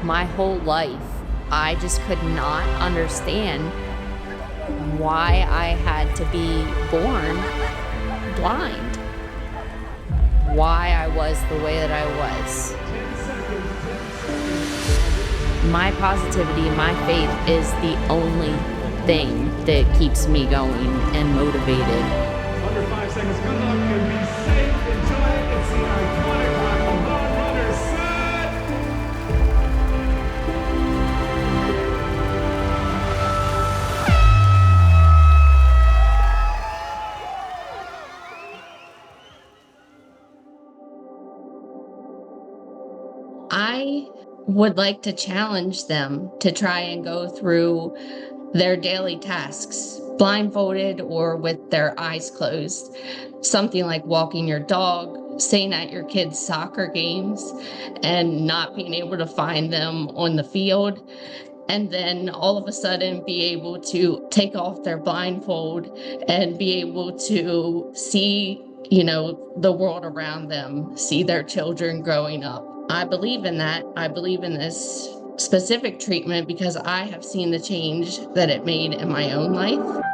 my whole life, I just could not understand why I had to be born blind. Why I was the way that I was. My positivity, my faith is the only thing that keeps me going and motivated. Under 5 seconds, good luck and be safe. Enjoy it. It's the iconic Rock and Roll Runners set. I would like to challenge them to try and go through their daily tasks, blindfolded or with their eyes closed. Something like walking your dog, staying at your kids' soccer games, and not being able to find them on the field. And then all of a sudden be able to take off their blindfold and be able to see, the world around them, see their children growing up. I believe in that. I believe in this specific treatment because I have seen the change that it made in my own life.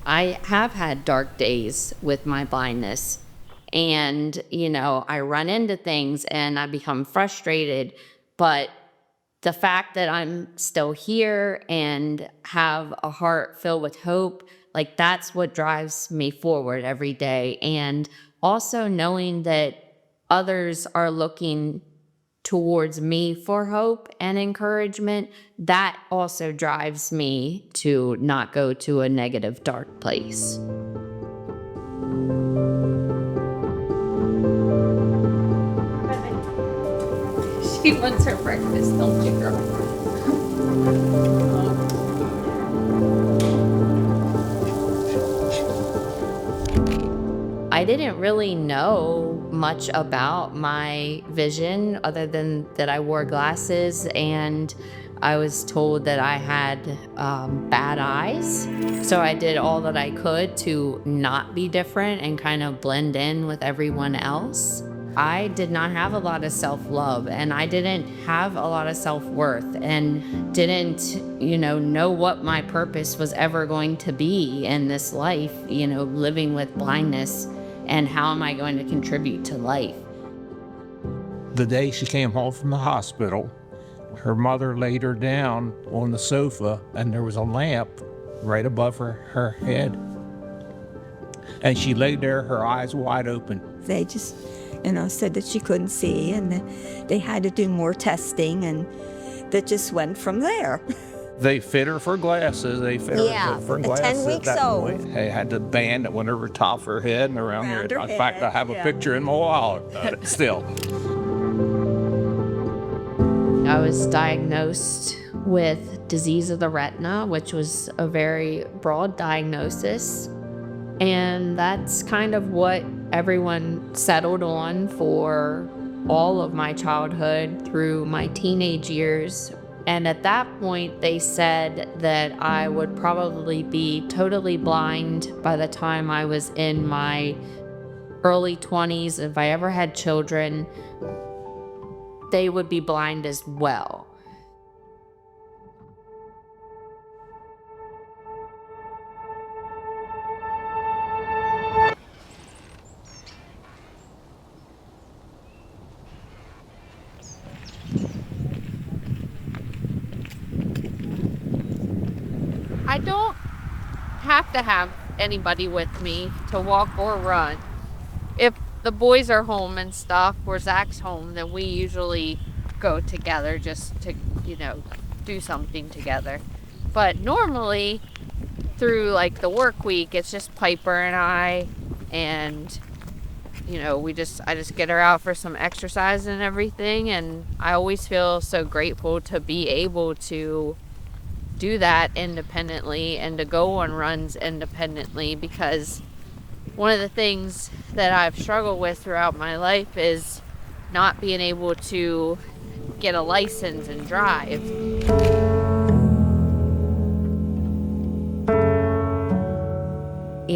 I have had dark days with my blindness, and, I run into things and I become frustrated, but the fact that I'm still here and have a heart filled with hope, like that's what drives me forward every day. And also knowing that others are looking towards me for hope and encouragement, that also drives me to not go to a negative, dark place. She wants her breakfast, don't you, girl? I didn't really know much about my vision other than that I wore glasses, and I was told that I had bad eyes. So I did all that I could to not be different and kind of blend in with everyone else. I did not have a lot of self-love, and I didn't have a lot of self-worth, and didn't, know what my purpose was ever going to be in this life, living with blindness, and how am I going to contribute to life. The day she came home from the hospital, her mother laid her down on the sofa, and there was a lamp right above her head. And she laid there, her eyes wide open. They just, said that she couldn't see, and they had to do more testing, and that just went from there. They fit her for glasses. They fit her for glasses. 10 weeks at that old. point. They had the band that went over top of her head and around her head. In fact, I have a yeah. picture in my wallet of it still. I was diagnosed with disease of the retina, which was a very broad diagnosis. And that's kind of what everyone settled on for all of my childhood through my teenage years. And at that point, they said that I would probably be totally blind by the time I was in my early 20s. If I ever had children, they would be blind as well. I don't have to have anybody with me to walk or run. If the boys are home and stuff, or Zach's home, then we usually go together just to, do something together. But normally, through like the work week, it's just Piper and I, and I just get her out for some exercise and everything, and I always feel so grateful to be able to do that independently and to go on runs independently, because one of the things that I've struggled with throughout my life is not being able to get a license and drive.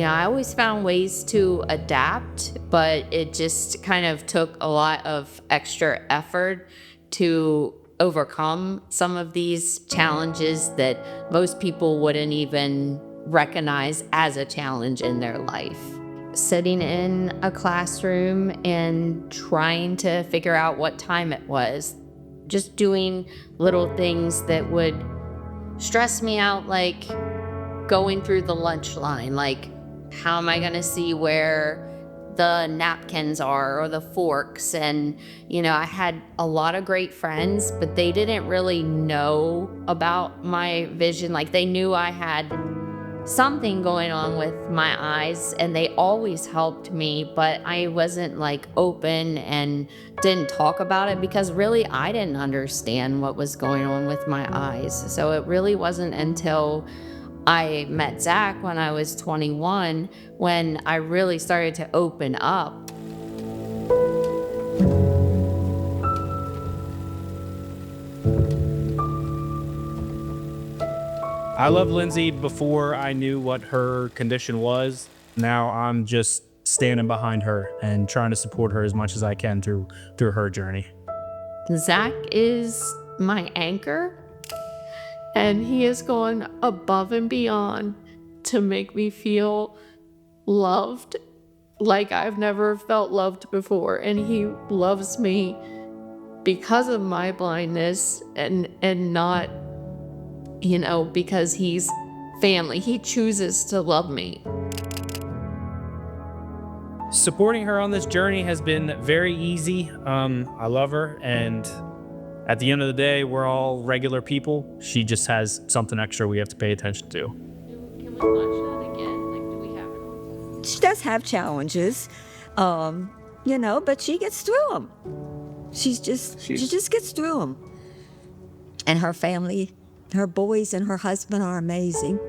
I always found ways to adapt, but it just kind of took a lot of extra effort to overcome some of these challenges that most people wouldn't even recognize as a challenge in their life. Sitting in a classroom and trying to figure out what time it was, just doing little things that would stress me out, like going through the lunch line, like how am I going to see where the napkins are or the forks? And, I had a lot of great friends, but they didn't really know about my vision. Like they knew I had something going on with my eyes and they always helped me, but I wasn't like open and didn't talk about it because really I didn't understand what was going on with my eyes. So it really wasn't until I met Zach when I was 21 when I really started to open up. I loved Lindsey before I knew what her condition was. Now I'm just standing behind her and trying to support her as much as I can through her journey. Zach is my anchor, and he has gone above and beyond to make me feel loved like I've never felt loved before. And he loves me because of my blindness and not, because he's family. He chooses to love me. Supporting her on this journey has been very easy. I love her, and at the end of the day, we're all regular people. She just has something extra we have to pay attention to. Can we watch that again? Like, do we have it? She does have challenges, but she gets through them. She just gets through them. And her family, her boys and her husband are amazing.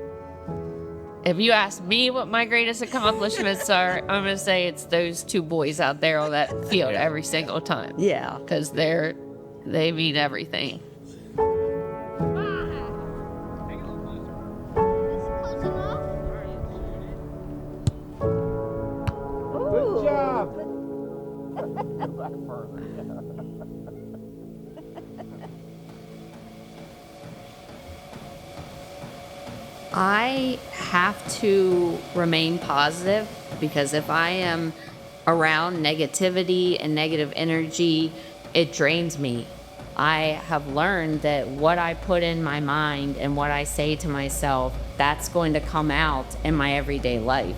If you ask me what my greatest accomplishments are, I'm going to say it's those two boys out there on that field every single time. Yeah. Because they mean everything. Good job. I have to remain positive because if I am around negativity and negative energy, it drains me. I have learned that what I put in my mind and what I say to myself, that's going to come out in my everyday life.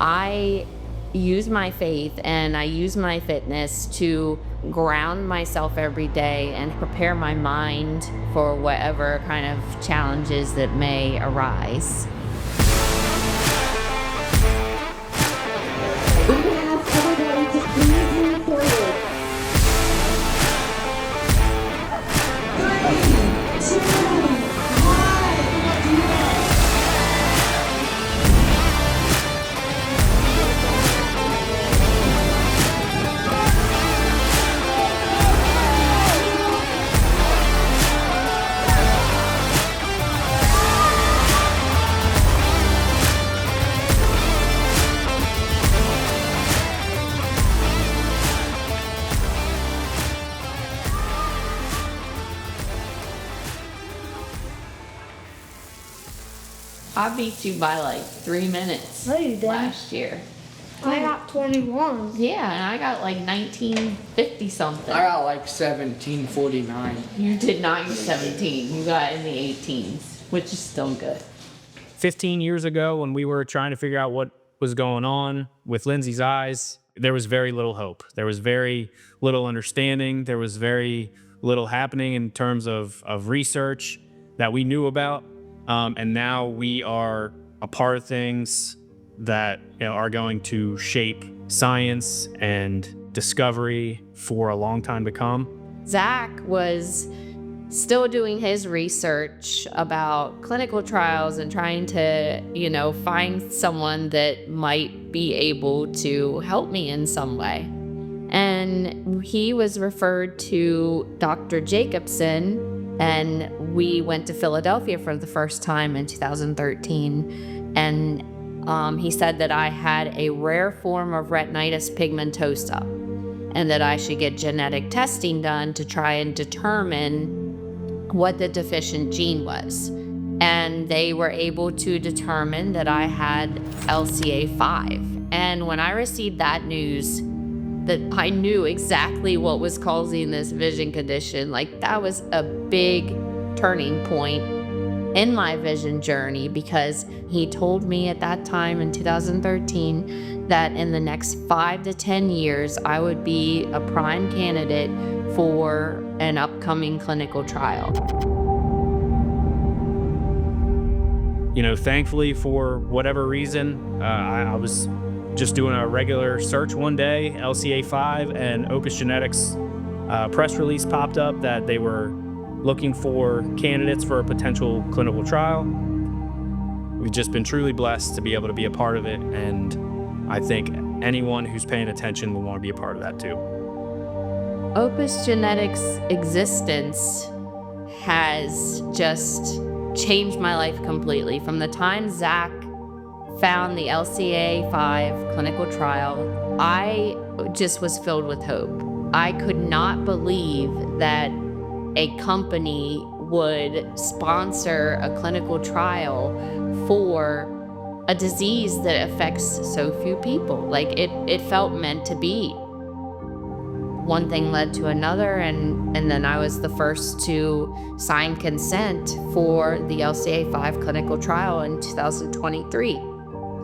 I use my faith and I use my fitness to ground myself every day and prepare my mind for whatever kind of challenges that may arise. I beat you by like 3 minutes No, you didn't. last year. I got 21. Yeah, and I got like 1950 something. I got like 1749. You did not use 17. You got in the 18s, which is still good. 15 years ago, when we were trying to figure out what was going on with Lindsey's eyes, there was very little hope. There was very little understanding. There was very little happening in terms of research that we knew about. And now we are a part of things that are going to shape science and discovery for a long time to come. Zach was still doing his research about clinical trials and trying to, find someone that might be able to help me in some way. And he was referred to Dr. Jacobson, and we went to Philadelphia for the first time in 2013. And He said that I had a rare form of retinitis pigmentosa and that I should get genetic testing done to try and determine what the deficient gene was. And they were able to determine that I had LCA5. And when I received that news, that I knew exactly what was causing this vision condition, like that was a big turning point in my vision journey, because he told me at that time in 2013 that in the next 5 to 10 years, I would be a prime candidate for an upcoming clinical trial. You know, thankfully, for whatever reason, I was just doing a regular search one day, LCA5, and Opus Genetics press release popped up that they were looking for candidates for a potential clinical trial. We've just been truly blessed to be able to be a part of it, and I think anyone who's paying attention will want to be a part of that too. Opus Genetics' existence has just changed my life completely. From the time Zach found the LCA5 clinical trial, I just was filled with hope. I could not believe that a company would sponsor a clinical trial for a disease that affects so few people. Like it felt meant to be. One thing led to another, and then I was the first to sign consent for the LCA5 clinical trial in 2023.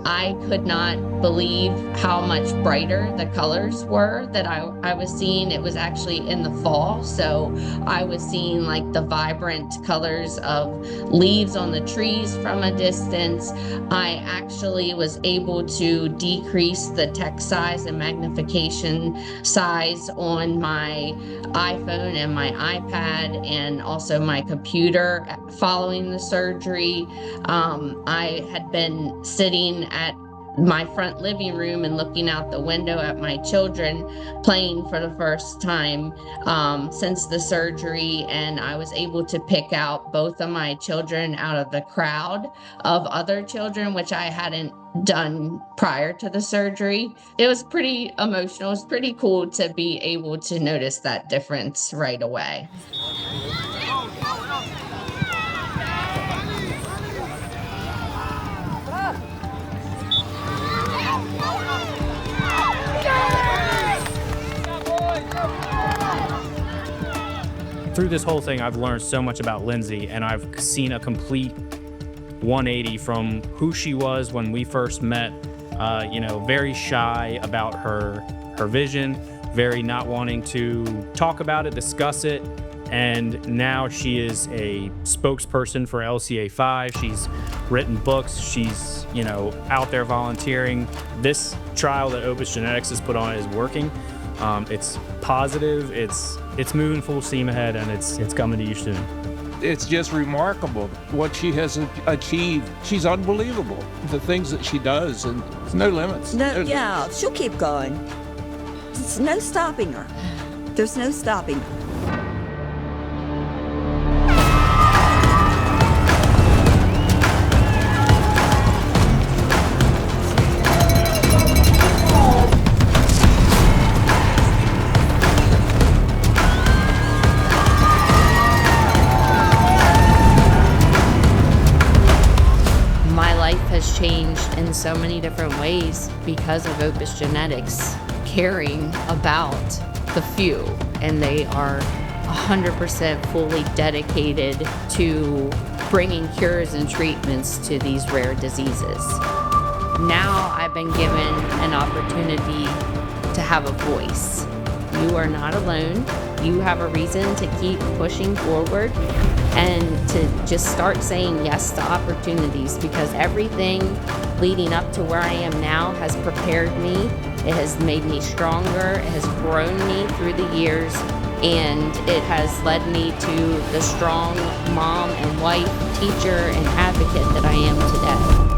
I could not believe how much brighter the colors were that I was seeing. It was actually in the fall, so I was seeing like the vibrant colors of leaves on the trees from a distance. I actually was able to decrease the text size and magnification size on my iPhone and my iPad and also my computer following the surgery. I had been sitting at my front living room and looking out the window at my children playing for the first time since the surgery, and I was able to pick out both of my children out of the crowd of other children, which I hadn't done prior to the surgery. It was pretty emotional. It was pretty cool to be able to notice that difference right away. Through this whole thing, I've learned so much about Lindsey, and I've seen a complete 180 from who she was when we first met. Very shy about her vision, very not wanting to talk about it, discuss it, and now she is a spokesperson for LCA5. She's written books. She's out there volunteering. This trial that Opus Genetics has put on is working. It's positive. It's moving full steam ahead, and it's coming to you soon. It's just remarkable what she has achieved. She's unbelievable. The things that she does, and there's no limits. Yeah, she'll keep going. There's no stopping her. There's no stopping her. Changed in so many different ways because of Opus Genetics caring about the few, and they are 100% fully dedicated to bringing cures and treatments to these rare diseases. Now I've been given an opportunity to have a voice. You are not alone. You have a reason to keep pushing forward and to just start saying yes to opportunities, because everything leading up to where I am now has prepared me. It has made me stronger. It has grown me through the years, and it has led me to the strong mom and wife, teacher, and advocate that I am today.